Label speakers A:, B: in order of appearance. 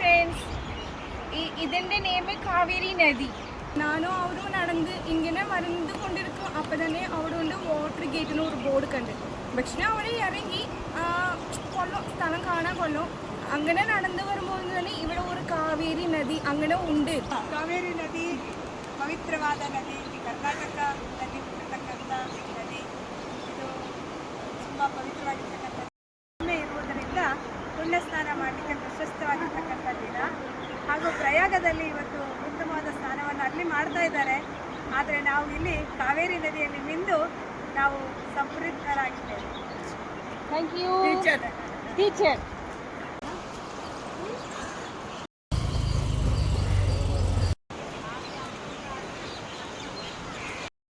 A: Friends, ഇതിൻ്റെ name Kaveri നദി.
B: நானும் அவரும் நடந்து இங்கே மருந்து கொண்டிருக்கோம். அப்போ தானே அவரோட வாட்டர் ഗേറ്റിന് ഒരു ബോർഡ് കണ്ട്. പക്ഷേ അവിടെ ഇറങ്ങി കൊല്ലം സ്ഥലം കാണാൻ കൊല്ലം അങ്ങനെ നടന്നു വരുമ്പോൾ തന്നെ ഇവിടെ ഒരു കാവേരി ನದಿ അങ്ങനെ ഉണ്ട്.
C: ಕಾವೇರಿ ನದಿ ಪವಿತ್ರವಾದ ನದಿ, ಕರ್ನಾಟಕದಲ್ಲಿ ಹುಟ್ಟತಕ್ಕಂಥ ನದಿ. ಇದು ತುಂಬ ಪವಿತ್ರವಾಗಿರ್ತಕ್ಕಂಥ ಇರುವುದರಿಂದ ಪುಣ್ಯ ಸ್ನಾನ ಮಾಡಲಿಕ್ಕೆ ಪ್ರಶಸ್ತವಾಗಿರ್ತಕ್ಕಂಥ ದಿನ. ಹಾಗೂ ಪ್ರಯಾಗದಲ್ಲಿ ಇವತ್ತು ಉತ್ತಮವಾದ ಸ್ನಾನವನ್ನು ಅಲ್ಲಿ ಮಾಡ್ತಾ ಇದ್ದಾರೆ. ಆದರೆ ನಾವು ಇಲ್ಲಿ ಕಾವೇರಿ ನದಿಯಲ್ಲಿ ಮಿಂದು ನಾವು ಸಂಪೃಕ್ತರಾಗಿದ್ದೇವೆ.
A: Thank you teacher.